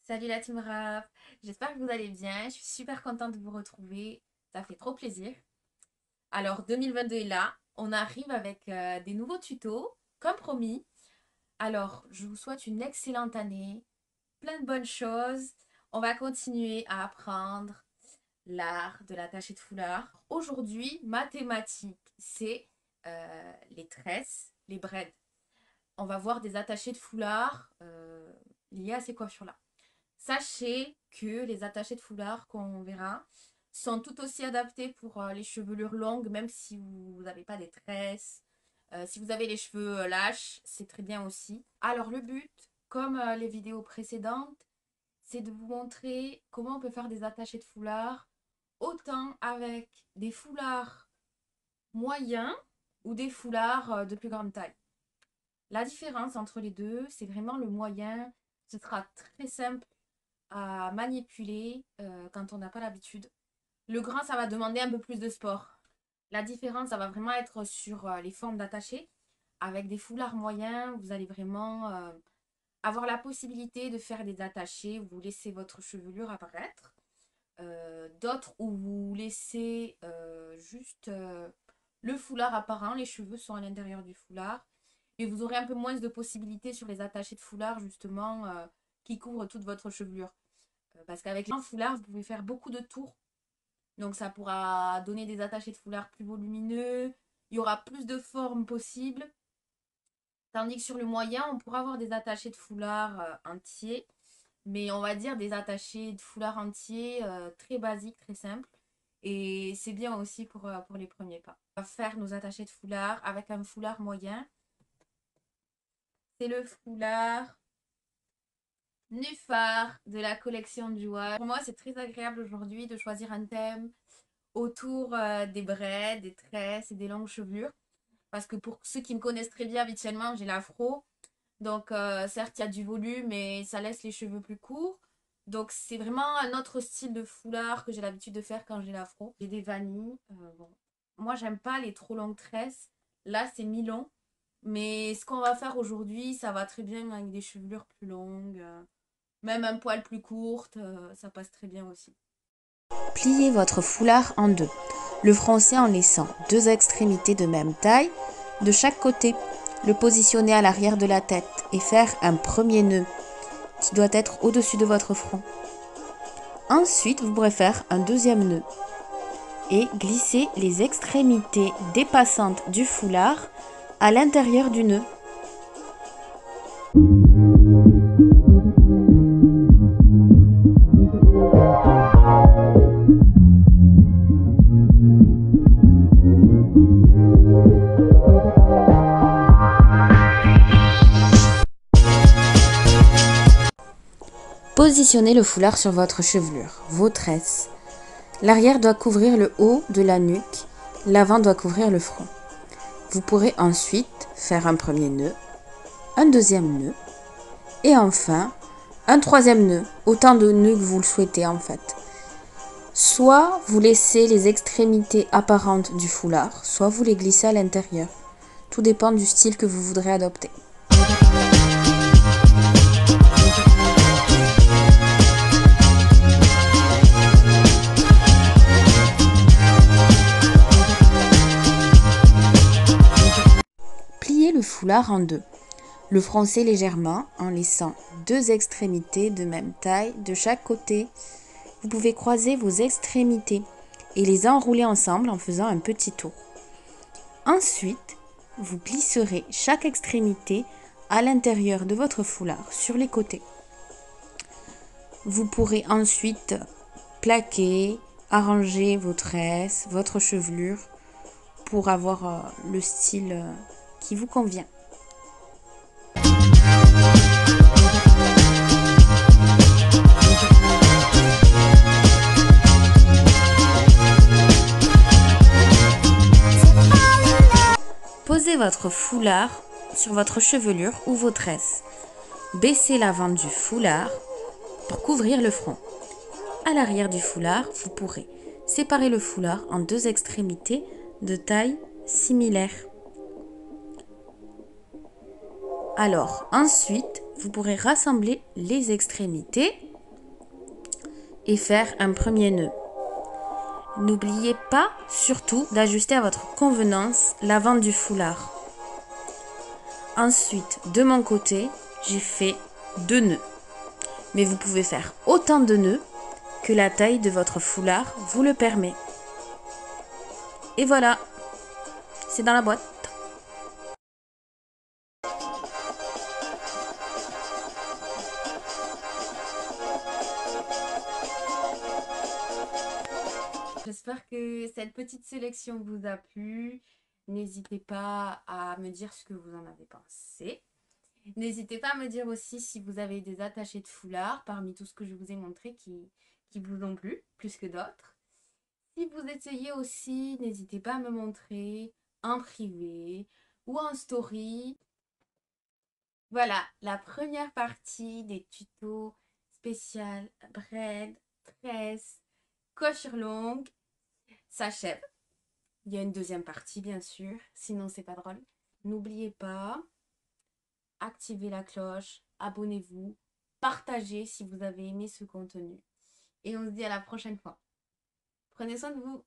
Salut la team rap, j'espère que vous allez bien, je suis super contente de vous retrouver, ça fait trop plaisir. Alors 2022 est là, on arrive avec des nouveaux tutos, comme promis. Alors je vous souhaite une excellente année, plein de bonnes choses. On va continuer à apprendre l'art de l'attaché de foulard. Aujourd'hui, ma thématique, c'est les tresses, les braids. On va voir des attachés de foulard liés à ces coiffures-là. Sachez que les attachés de foulard qu'on verra sont tout aussi adaptés pour les chevelures longues, même si vous n'avez pas des tresses. Si vous avez les cheveux lâches, c'est très bien aussi. Alors le but, comme les vidéos précédentes, c'est de vous montrer comment on peut faire des attachés de foulard, autant avec des foulards moyens ou des foulards de plus grande taille. La différence entre les deux, c'est vraiment le moyen. Ce sera très simple à manipuler quand on n'a pas l'habitude. Le grand, ça va demander un peu plus de sport. La différence, ça va vraiment être sur les formes d'attachés. Avec des foulards moyens, vous allez vraiment avoir la possibilité de faire des attachés où vous laissez votre chevelure apparaître. D'autres où vous laissez juste le foulard apparent, les cheveux sont à l'intérieur du foulard. Et vous aurez un peu moins de possibilités sur les attachés de foulard justement qui couvrent toute votre chevelure. Parce qu'avec un foulard, vous pouvez faire beaucoup de tours. Donc ça pourra donner des attachés de foulard plus volumineux. Il y aura plus de formes possibles. Tandis que sur le moyen, on pourra avoir des attachés de foulard entiers. Mais on va dire des attachés de foulard entiers très basiques, très simples. Et c'est bien aussi pour les premiers pas. On va faire nos attachés de foulard avec un foulard moyen. C'est le foulard Nuphar de la collection Jua. Pour moi, c'est très agréable aujourd'hui de choisir un thème autour des braids, des tresses et des longues chevelures. Parce que pour ceux qui me connaissent très bien habituellement, j'ai l'afro. Donc certes, il y a du volume, mais ça laisse les cheveux plus courts. Donc c'est vraiment un autre style de foulard que j'ai l'habitude de faire quand j'ai l'afro. J'ai des vanilles. Bon. Moi, j'aime pas les trop longues tresses. Là, c'est mi-long. Mais ce qu'on va faire aujourd'hui, ça va très bien avec des chevelures plus longues. Même un poil plus courte, ça passe très bien aussi. Pliez votre foulard en deux, le froncer en laissant deux extrémités de même taille de chaque côté. Le positionner à l'arrière de la tête et faire un premier nœud qui doit être au-dessus de votre front. Ensuite, vous pourrez faire un deuxième nœud et glisser les extrémités dépassantes du foulard à l'intérieur du nœud. Positionnez le foulard sur votre chevelure, vos tresses. L'arrière doit couvrir le haut de la nuque, l'avant doit couvrir le front. Vous pourrez ensuite faire un premier nœud, un deuxième nœud et enfin un troisième nœud, autant de nœuds que vous le souhaitez en fait. Soit vous laissez les extrémités apparentes du foulard, soit vous les glissez à l'intérieur. Tout dépend du style que vous voudrez adopter. Pliez le foulard en deux. Le froncez légèrement en laissant deux extrémités de même taille de chaque côté. Vous pouvez croiser vos extrémités et les enrouler ensemble en faisant un petit tour. Ensuite, vous glisserez chaque extrémité à l'intérieur de votre foulard sur les côtés. Vous pourrez ensuite plaquer, arranger vos tresses, votre chevelure pour avoir le style qui vous convient. Posez votre foulard sur votre chevelure ou vos tresses. Baissez l'avant du foulard pour couvrir le front. À l'arrière du foulard, vous pourrez séparer le foulard en deux extrémités de taille similaire. Alors, ensuite, vous pourrez rassembler les extrémités et faire un premier nœud. N'oubliez pas surtout d'ajuster à votre convenance l'avant du foulard. Ensuite, de mon côté, j'ai fait 2 nœuds. Mais vous pouvez faire autant de nœuds que la taille de votre foulard vous le permet. Et voilà, c'est dans la boîte. J'espère que cette petite sélection vous a plu. N'hésitez pas à me dire ce que vous en avez pensé. N'hésitez pas à me dire aussi si vous avez des attachés de foulard parmi tout ce que je vous ai montré qui vous ont plu, plus que d'autres. Si vous essayez aussi, n'hésitez pas à me montrer en privé ou en story. Voilà, la première partie des tutos spécial braid, tresse, coiffure longue s'achève. Il y a une deuxième partie, bien sûr, sinon c'est pas drôle. N'oubliez pas, activez la cloche, abonnez-vous, partagez si vous avez aimé ce contenu. Et on se dit à la prochaine fois. Prenez soin de vous.